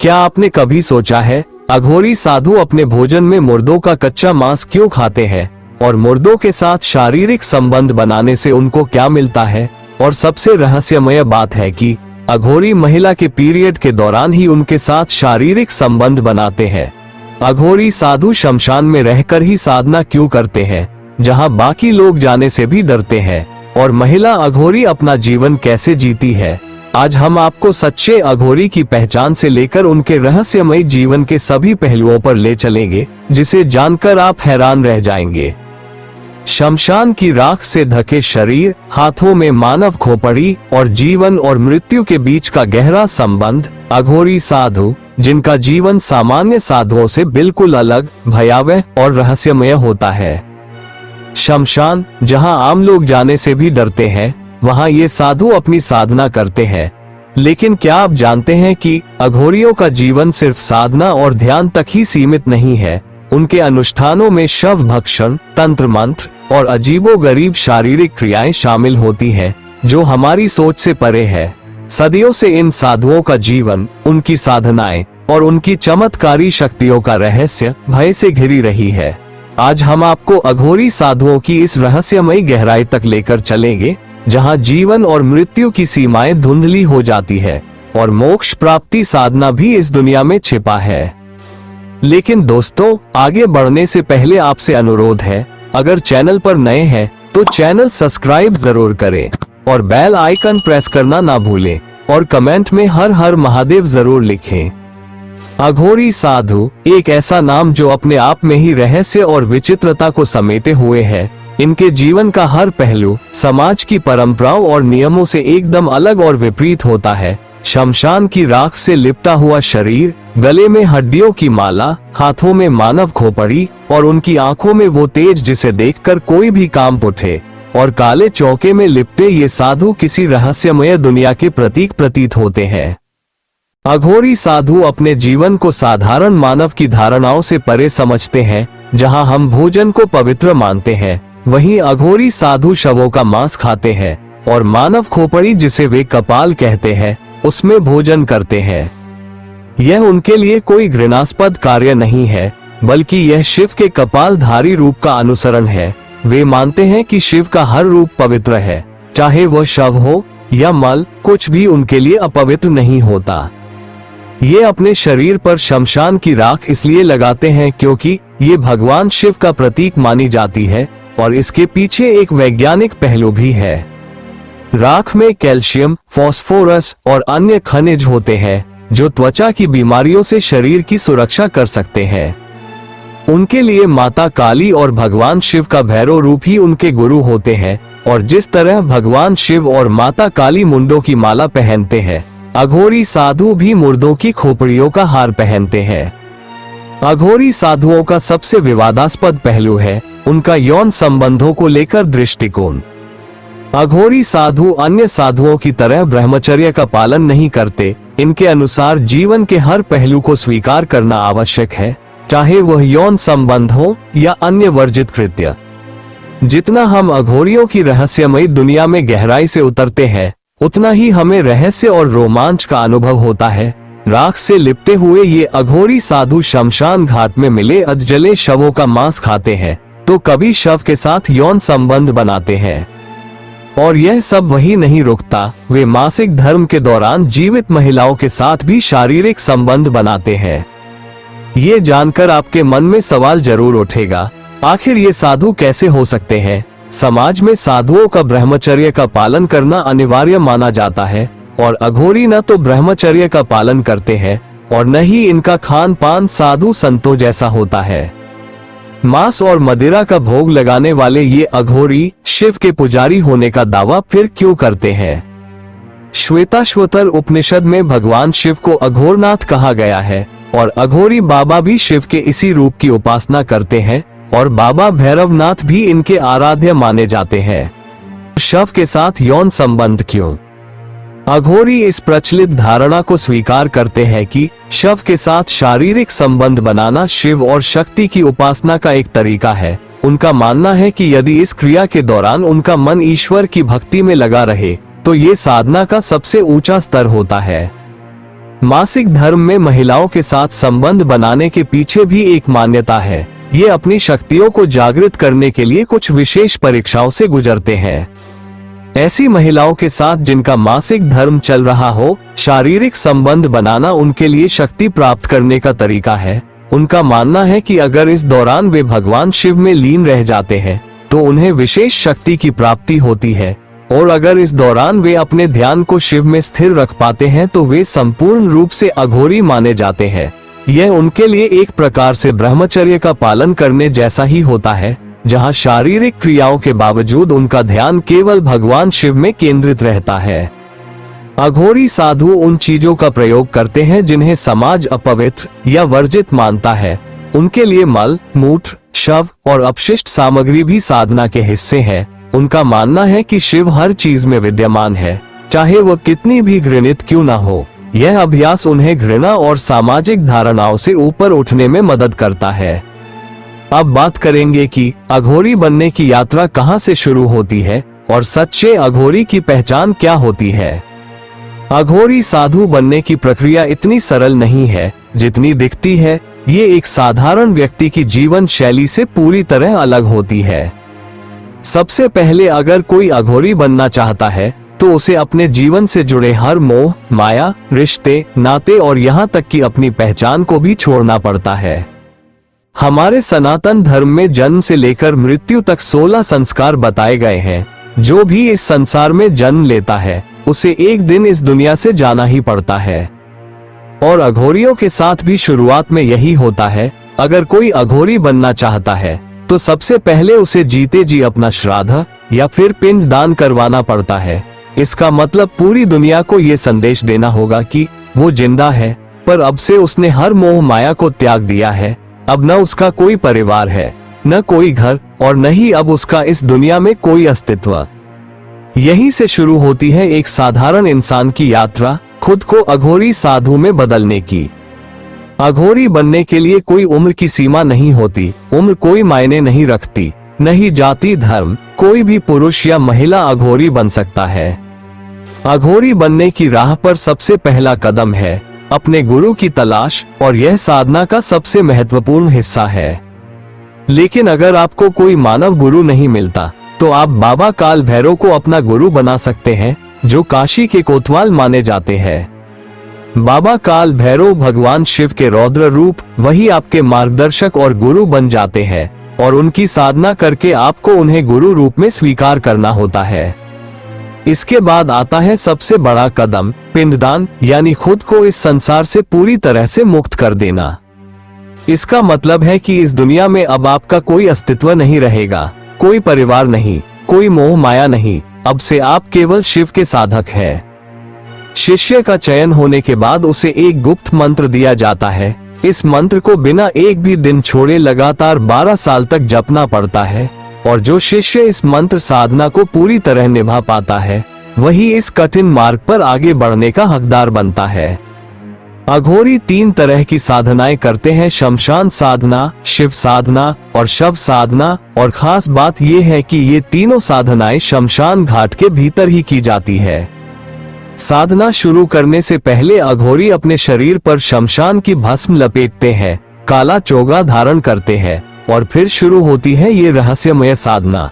क्या आपने कभी सोचा है अघोरी साधु अपने भोजन में मुर्दों का कच्चा मांस क्यों खाते हैं और मुर्दों के साथ शारीरिक संबंध बनाने से उनको क्या मिलता है? और सबसे रहस्यमय बात है कि अघोरी महिला के पीरियड के दौरान ही उनके साथ शारीरिक संबंध बनाते हैं। अघोरी साधु शमशान में रहकर ही साधना क्यों करते हैं, जहां बाकी लोग जाने से भी डरते हैं? और महिला अघोरी अपना जीवन कैसे जीती है? आज हम आपको सच्चे अघोरी की पहचान से लेकर उनके रहस्यमय जीवन के सभी पहलुओं पर ले चलेंगे, जिसे जानकर आप हैरान रह जाएंगे। शमशान की राख से ढके शरीर, हाथों में मानव खोपड़ी और जीवन और मृत्यु के बीच का गहरा संबंध। अघोरी साधु, जिनका जीवन सामान्य साधुओं से बिल्कुल अलग, भयावह और रहस्यमय होता है। शमशान, जहां आम लोग जाने से भी डरते हैं, वहां ये साधु अपनी साधना करते हैं। लेकिन क्या आप जानते हैं कि अघोरियों का जीवन सिर्फ साधना और ध्यान तक ही सीमित नहीं है? उनके अनुष्ठानों में शव भक्षण, तंत्र मंत्र और अजीबोगरीब शारीरिक क्रियाएं शामिल होती हैं, जो हमारी सोच से परे है। सदियों से इन साधुओं का जीवन, उनकी साधनाएं और उनकी चमत्कारी शक्तियों का रहस्य भय से घिरी रही है। आज हम आपको अघोरी साधुओं की इस रहस्यमयी गहराई तक लेकर चलेंगे, जहां जीवन और मृत्यु की सीमाएं धुंधली हो जाती है और मोक्ष प्राप्ति साधना भी इस दुनिया में छिपा है। लेकिन दोस्तों, आगे बढ़ने से पहले आपसे अनुरोध है, अगर चैनल पर नए हैं तो चैनल सब्सक्राइब जरूर करें और बेल आइकन प्रेस करना ना भूलें और कमेंट में हर हर महादेव जरूर लिखें। अघोरी साधु एक ऐसा नाम जो अपने आप में ही रहस्य और विचित्रता को समेटे हुए है। इनके जीवन का हर पहलू समाज की परंपराओं और नियमों से एकदम अलग और विपरीत होता है। शमशान की राख से लिपटा हुआ शरीर, गले में हड्डियों की माला, हाथों में मानव खोपड़ी और उनकी आंखों में वो तेज जिसे देखकर कोई भी कांप उठे, और काले चौके में लिपटे ये साधु किसी रहस्यमय दुनिया के प्रतीक प्रतीत होते हैं। अघोरी साधु अपने जीवन को साधारण मानव की धारणाओं से परे समझते हैं। जहां हम भोजन को पवित्र मानते हैं, वहीं अघोरी साधु शवों का मांस खाते हैं और मानव खोपड़ी, जिसे वे कपाल कहते हैं, उसमें भोजन करते हैं। यह उनके लिए कोई घृणास्पद कार्य नहीं है, बल्कि यह शिव के कपालधारी रूप का अनुसरण है। वे मानते हैं कि शिव का हर रूप पवित्र है, चाहे वह शव हो या मल, कुछ भी उनके लिए अपवित्र नहीं होता। ये अपने शरीर पर शमशान की राख इसलिए लगाते हैं क्योंकि ये भगवान शिव का प्रतीक मानी जाती है, और इसके पीछे एक वैज्ञानिक पहलू भी है। राख में कैल्शियम, फास्फोरस और अन्य खनिज होते हैं, जो त्वचा की बीमारियों से शरीर की सुरक्षा कर सकते हैं। उनके लिए माता काली और भगवान शिव का भैरव रूप ही उनके गुरु होते हैं, और जिस तरह भगवान शिव और माता काली मुंडों की माला पहनते हैं, अघोरी साधु भी मुर्दों की खोपड़ियों का हार पहनते हैं। अघोरी साधुओं का सबसे विवादास्पद पहलू है उनका यौन संबंधों को लेकर दृष्टिकोण। अघोरी साधु अन्य साधुओं की तरह ब्रह्मचर्य का पालन नहीं करते। इनके अनुसार जीवन के हर पहलू को स्वीकार करना आवश्यक है, चाहे वह यौन संबंध हो या अन्य वर्जित कृत्य। जितना हम अघोरियों की रहस्यमयी दुनिया में गहराई से उतरते हैं, उतना ही हमें रहस्य और रोमांच का अनुभव होता है। राख से लिपटे हुए ये अघोरी साधु शमशान घाट में मिले अधजले शवों का मांस खाते हैं, तो कभी शव के साथ यौन संबंध बनाते हैं। और यह सब वही नहीं रुकता, वे मासिक धर्म के दौरान जीवित महिलाओं के साथ भी शारीरिक संबंध बनाते हैं। ये जानकर आपके मन में सवाल जरूर उठेगा, आखिर ये साधु कैसे हो सकते हैं? समाज में साधुओं का ब्रह्मचर्य का पालन करना अनिवार्य माना जाता है, और अघोरी न तो ब्रह्मचर्य का पालन करते हैं और न ही इनका खान पान साधु संतों जैसा होता है। मांस और मदिरा का भोग लगाने वाले ये अघोरी शिव के पुजारी होने का दावा फिर क्यों करते हैं? श्वेताश्वतर उपनिषद में भगवान शिव को अघोरनाथ कहा गया है, और अघोरी बाबा भी शिव के इसी रूप की उपासना करते हैं, और बाबा भैरवनाथ भी इनके आराध्य माने जाते हैं। शव के साथ यौन संबंध क्यों? अघोरी इस प्रचलित धारणा को स्वीकार करते हैं कि शव के साथ शारीरिक संबंध बनाना शिव और शक्ति की उपासना का एक तरीका है। उनका मानना है कि यदि इस क्रिया के दौरान उनका मन ईश्वर की भक्ति में लगा रहे, तो ये साधना का सबसे ऊंचा स्तर होता है। मासिक धर्म में महिलाओं के साथ संबंध बनाने के पीछे भी एक मान्यता है। ये अपनी शक्तियों को जागृत करने के लिए कुछ विशेष परीक्षाओं से गुजरते हैं। ऐसी महिलाओं के साथ जिनका मासिक धर्म चल रहा हो, शारीरिक संबंध बनाना उनके लिए शक्ति प्राप्त करने का तरीका है। उनका मानना है कि अगर इस दौरान वे भगवान शिव में लीन रह जाते हैं तो उन्हें विशेष शक्ति की प्राप्ति होती है, और अगर इस दौरान वे अपने ध्यान को शिव में स्थिर रख पाते हैं तो वे संपूर्ण रूप से अघोरी माने जाते हैं। यह उनके लिए एक प्रकार से ब्रह्मचर्य का पालन करने जैसा ही होता है, जहां शारीरिक क्रियाओं के बावजूद उनका ध्यान केवल भगवान शिव में केंद्रित रहता है। अघोरी साधु उन चीजों का प्रयोग करते हैं जिन्हें समाज अपवित्र या वर्जित मानता है। उनके लिए मल, मूत्र, शव और अपशिष्ट सामग्री भी साधना के हिस्से हैं। उनका मानना है कि शिव हर चीज में विद्यमान है, चाहे वह कितनी भी घृणित क्यों न हो। यह अभ्यास उन्हें घृणा और सामाजिक धारणाओं से ऊपर उठने में मदद करता है। अब बात करेंगे कि अघोरी बनने की यात्रा कहां से शुरू होती है और सच्चे अघोरी की पहचान क्या होती है। अघोरी साधु बनने की प्रक्रिया इतनी सरल नहीं है जितनी दिखती है। ये एक साधारण व्यक्ति की जीवन शैली से पूरी तरह अलग होती है। सबसे पहले अगर कोई अघोरी बनना चाहता है तो उसे अपने जीवन से जुड़े हर मोह, माया, रिश्ते, नाते और यहाँ तक कि अपनी पहचान को भी छोड़ना पड़ता है। हमारे सनातन धर्म में जन्म से लेकर मृत्यु तक 16 संस्कार बताए गए हैं। जो भी इस संसार में जन्म लेता है उसे एक दिन इस दुनिया से जाना ही पड़ता है, और अघोरियों के साथ भी शुरुआत में यही होता है। अगर कोई अघोरी बनना चाहता है तो सबसे पहले उसे जीते जी अपना श्राद्ध या फिर पिंड दान करवाना पड़ता है। इसका मतलब पूरी दुनिया को ये संदेश देना होगा कि वो जिंदा है, पर अब से उसने हर मोह माया को त्याग दिया है। अब न उसका कोई परिवार है, न कोई घर, और न ही अब उसका इस दुनिया में कोई अस्तित्व। यहीं से शुरू होती है एक साधारण इंसान की यात्रा, खुद को अघोरी साधु में बदलने की। अघोरी बनने के लिए कोई उम्र की सीमा नहीं होती। उम्र कोई मायने नहीं रखती, न ही जाति धर्म। कोई भी पुरुष या महिला अघोरी बन सकता है। अघोरी बनने की राह पर सबसे पहला कदम है अपने गुरु की तलाश, और यह साधना का सबसे महत्वपूर्ण हिस्सा है। लेकिन अगर आपको कोई मानव गुरु नहीं मिलता तो आप बाबा काल भैरव को अपना गुरु बना सकते हैं, जो काशी के कोतवाल माने जाते हैं। बाबा काल भैरव भगवान शिव के रौद्र रूप, वही आपके मार्गदर्शक और गुरु बन जाते हैं, और उनकी साधना करके आपको उन्हें गुरु रूप में स्वीकार करना होता है। इसके बाद आता है सबसे बड़ा कदम, पिंडदान, यानी खुद को इस संसार से पूरी तरह से मुक्त कर देना। इसका मतलब है कि इस दुनिया में अब आपका कोई अस्तित्व नहीं रहेगा, कोई परिवार नहीं, कोई मोह माया नहीं। अब से आप केवल शिव के साधक हैं। शिष्य का चयन होने के बाद उसे एक गुप्त मंत्र दिया जाता है। इस मंत्र को बिना एक भी दिन छोड़े लगातार 12 साल तक जपना पड़ता है, और जो शिष्य इस मंत्र साधना को पूरी तरह निभा पाता है वही इस कठिन मार्ग पर आगे बढ़ने का हकदार बनता है। अघोरी 3 तरह की साधनाएं करते हैं: शमशान साधना, शिव साधना और शव साधना। और खास बात यह है कि ये तीनों साधनाएं शमशान घाट के भीतर ही की जाती है। साधना शुरू करने से पहले अघोरी अपने शरीर पर शमशान की भस्म लपेटते हैं, काला चोगा धारण करते हैं, और फिर शुरू होती है ये रहस्यमय साधना।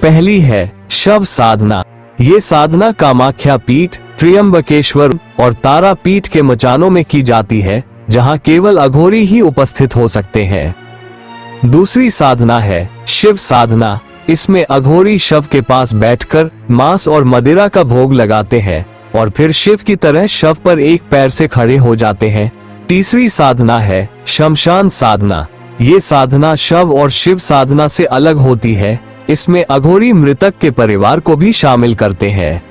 पहली है शव साधना। ये साधना कामाख्या पीठ, त्र्यंबकेश्वर और तारा पीठ के मचानों में की जाती है, जहां केवल अघोरी ही उपस्थित हो सकते हैं। दूसरी साधना है शिव साधना। इसमें अघोरी शव के पास बैठकर मांस और मदिरा का भोग लगाते हैं, और फिर शिव की तरह शव पर एक पैर से खड़े हो जाते हैं। तीसरी साधना है शमशान साधना। ये साधना शव और शिव साधना से अलग होती है। इसमें अघोरी मृतक के परिवार को भी शामिल करते हैं।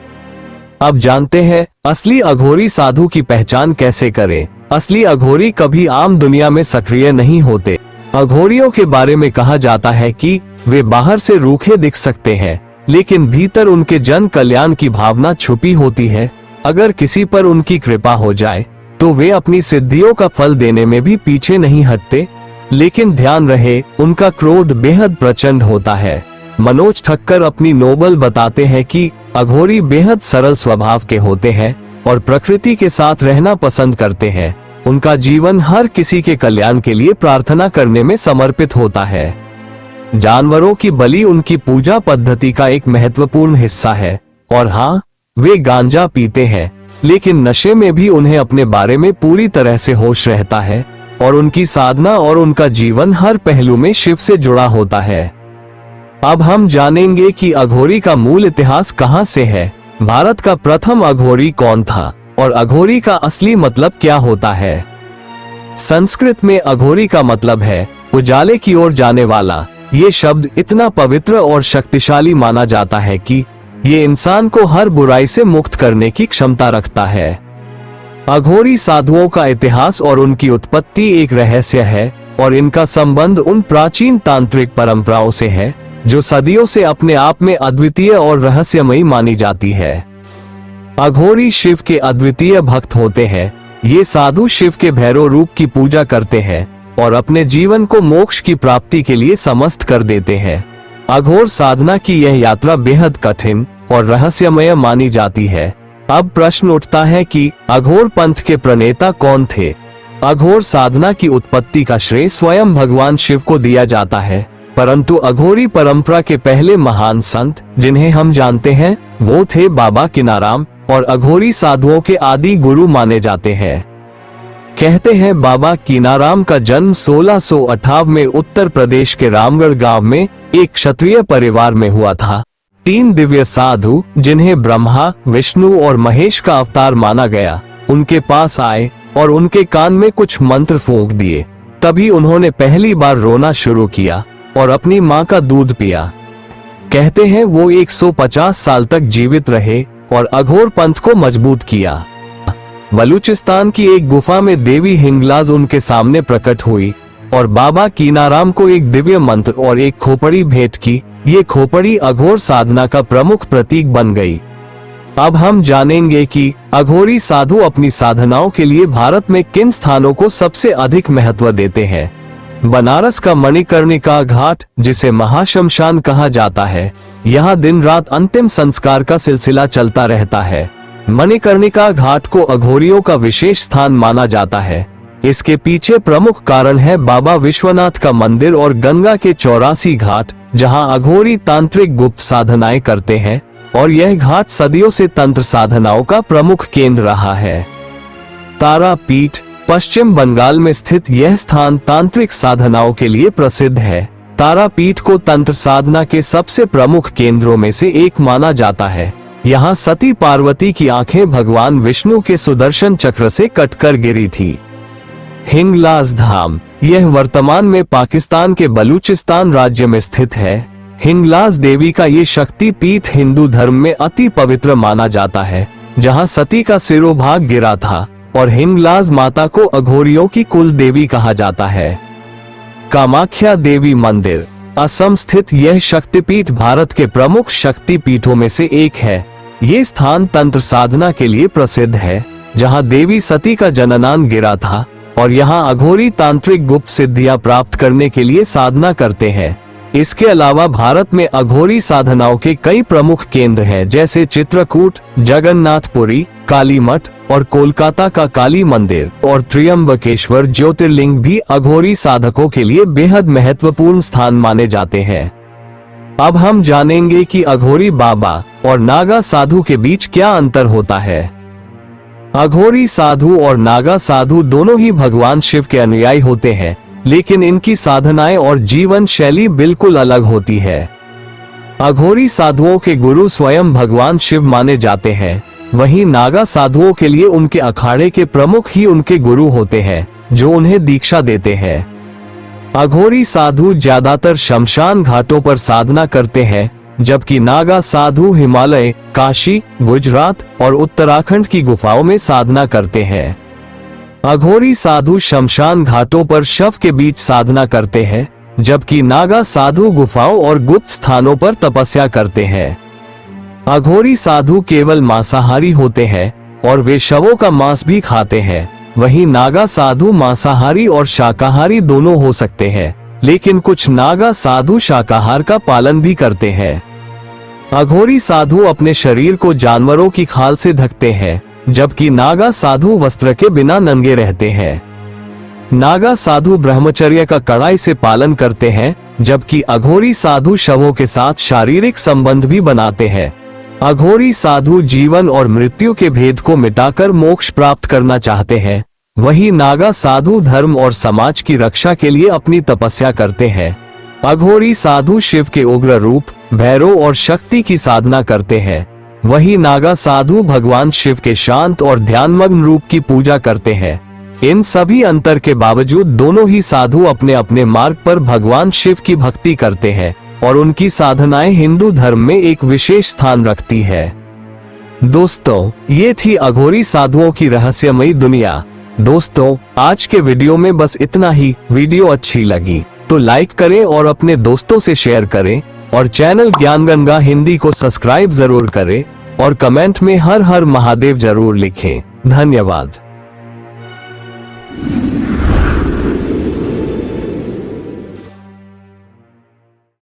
अब जानते हैं असली अघोरी साधु की पहचान कैसे करें। असली अघोरी कभी आम दुनिया में सक्रिय नहीं होते। अघोरियों के बारे में कहा जाता है कि वे बाहर से रूखे दिख सकते हैं, लेकिन भीतर उनके जन कल्याण की भावना छुपी होती है। अगर किसी पर उनकी कृपा हो जाए तो वे अपनी सिद्धियों का फल देने में भी पीछे नहीं हटते। लेकिन ध्यान रहे, उनका क्रोध बेहद प्रचंड होता है। मनोज ठक्कर अपनी नोबल बताते हैं कि अघोरी बेहद सरल स्वभाव के होते हैं और प्रकृति के साथ रहना पसंद करते हैं। उनका जीवन हर किसी के कल्याण के लिए प्रार्थना करने में समर्पित होता है। जानवरों की बलि उनकी पूजा पद्धति का एक महत्वपूर्ण हिस्सा है। और हाँ, वे गांजा पीते हैं, लेकिन नशे में भी उन्हें अपने बारे में पूरी तरह से होश रहता है और उनकी साधना और उनका जीवन हर पहलू में शिव से जुड़ा होता है। अब हम जानेंगे कि अघोरी का मूल इतिहास कहां से है, भारत का प्रथम अघोरी कौन था और अघोरी का असली मतलब क्या होता है। संस्कृत में अघोरी का मतलब है उजाले की ओर जाने वाला। ये शब्द इतना पवित्र और शक्तिशाली माना जाता है कि ये इंसान को हर बुराई से मुक्त करने की क्षमता रखता है। अघोरी साधुओं का इतिहास और उनकी उत्पत्ति एक रहस्य है और इनका संबंध उन प्राचीन तांत्रिक परंपराओं से है जो सदियों से अपने आप में अद्वितीय और रहस्यमयी मानी जाती है। अघोरी शिव के अद्वितीय भक्त होते हैं। ये साधु शिव के भैरव रूप की पूजा करते हैं और अपने जीवन को मोक्ष की प्राप्ति के लिए समस्त कर देते हैं। अघोर साधना की यह यात्रा बेहद कठिन और रहस्यमय मानी जाती है। अब प्रश्न उठता है कि अघोर पंथ के प्रणेता कौन थे। अघोर साधना की उत्पत्ति का श्रेय स्वयं भगवान शिव को दिया जाता है, परंतु अघोरी परंपरा के पहले महान संत जिन्हें हम जानते हैं वो थे बाबा किनाराम और अघोरी साधुओं के आदि गुरु माने जाते हैं। कहते हैं बाबा कीनाराम का जन्म 1658 में उत्तर प्रदेश के रामगढ़ गांव में एक क्षत्रिय परिवार में हुआ था। 3 दिव्य साधु जिन्हें ब्रह्मा, विष्णु और महेश का अवतार माना गया, उनके पास आए और उनके कान में कुछ मंत्र फूंक दिए। तभी उन्होंने पहली बार रोना शुरू किया और अपनी माँ का दूध पिया। कहते हैं वो 150 साल तक जीवित रहे और अघोर पंथ को मजबूत किया। बलूचिस्तान की एक गुफा में देवी हिंगलाज उनके सामने प्रकट हुई और बाबा कीनाराम को एक दिव्य मंत्र और एक खोपड़ी भेंट की। ये खोपड़ी अघोर साधना का प्रमुख प्रतीक बन गई। अब हम जानेंगे कि अघोरी साधु अपनी साधनाओं के लिए भारत में किन स्थानों को सबसे अधिक महत्व देते हैं। बनारस का मणिकर्णिका घाट, जिसे महाशमशान कहा जाता है, यहाँ दिन रात अंतिम संस्कार का सिलसिला चलता रहता है। मणिकर्णिका घाट को अघोरियों का विशेष स्थान माना जाता है। इसके पीछे प्रमुख कारण है बाबा विश्वनाथ का मंदिर और गंगा के 84 घाट, जहां अघोरी तांत्रिक गुप्त साधनाएं करते हैं और यह घाट सदियों से तंत्र साधनाओं का प्रमुख केंद्र रहा है। तारापीठ, पश्चिम बंगाल में स्थित यह स्थान तांत्रिक साधनाओं के लिए प्रसिद्ध है। तारापीठ को तंत्र साधना के सबसे प्रमुख केंद्रों में से एक माना जाता है। यहाँ सती पार्वती की आंखें भगवान विष्णु के सुदर्शन चक्र से कटकर गिरी थी। हिंगलाज धाम, यह वर्तमान में पाकिस्तान के बलूचिस्तान राज्य में स्थित है। हिंगलाज देवी का ये शक्ति पीठ हिंदू धर्म में अति पवित्र माना जाता है, जहाँ सती का सिरोभाग गिरा था और हिंगलाज माता को अघोरियों की कुल देवी कहा जाता है। कामाख्या देवी मंदिर, असम स्थित यह शक्तिपीठ भारत के प्रमुख शक्तिपीठों में से एक है। ये स्थान तंत्र साधना के लिए प्रसिद्ध है, जहां देवी सती का जननांग गिरा था और यहां अघोरी तांत्रिक गुप्त सिद्धियां प्राप्त करने के लिए साधना करते हैं। इसके अलावा भारत में अघोरी साधनाओं के कई प्रमुख केंद्र हैं, जैसे चित्रकूट, जगन्नाथपुरी, कालीमठ और कोलकाता का काली मंदिर और त्र्यंबकेश्वर ज्योतिर्लिंग भी अघोरी साधकों के लिए बेहद महत्वपूर्ण स्थान माने जाते हैं। अब हम जानेंगे कि अघोरी बाबा और नागा साधु के बीच क्या अंतर होता है। अघोरी साधु और नागा साधु दोनों ही भगवान शिव के अनुयायी होते हैं, लेकिन इनकी साधनाएं और जीवन शैली बिल्कुल अलग होती है। अघोरी साधुओं के गुरु स्वयं भगवान शिव माने जाते हैं, वहीं नागा साधुओं के लिए उनके अखाड़े के प्रमुख ही उनके गुरु होते हैं, जो उन्हें दीक्षा देते हैं। अघोरी साधु ज्यादातर शमशान घाटों पर साधना करते हैं, जबकि नागा साधु हिमालय, काशी, गुजरात और उत्तराखंड की गुफाओं में साधना करते हैं। अघोरी साधु शमशान घाटों पर शव के बीच साधना करते हैं, जबकि नागा साधु गुफाओं और गुप्त स्थानों पर तपस्या करते हैं। अघोरी साधु केवल मांसाहारी होते हैं और वे शवों का मांस भी खाते हैं, वहीं नागा साधु मांसाहारी और शाकाहारी दोनों हो सकते हैं, लेकिन कुछ नागा साधु शाकाहार का पालन भी करते हैं। अघोरी साधु अपने शरीर को जानवरों की खाल से ढकते हैं जबकि नागा साधु वस्त्र के बिना नंगे रहते हैं। नागा साधु ब्रह्मचर्य का कड़ाई से पालन करते हैं, जबकि अघोरी साधु शवों के साथ शारीरिक संबंध भी बनाते हैं। अघोरी साधु जीवन और मृत्यु के भेद को मिटाकर मोक्ष प्राप्त करना चाहते हैं, वहीं नागा साधु धर्म और समाज की रक्षा के लिए अपनी तपस्या करते हैं। अघोरी साधु शिव के उग्र रूप, भैरव और शक्ति की साधना करते हैं, वहीं नागा साधु भगवान शिव के शांत और ध्यानमग्न रूप की पूजा करते हैं। इन सभी अंतर के बावजूद दोनों ही साधु अपने अपने मार्ग पर भगवान शिव की भक्ति करते हैं और उनकी साधनाएं हिंदू धर्म में एक विशेष स्थान रखती है। दोस्तों, ये थी अघोरी साधुओं की रहस्यमयी दुनिया। दोस्तों, आज के वीडियो में बस इतना ही। वीडियो अच्छी लगी तो लाइक करें और अपने दोस्तों से शेयर करें और चैनल ज्ञानगंगा हिंदी को सब्सक्राइब जरूर करें और कमेंट में हर हर महादेव जरूर लिखें। धन्यवाद।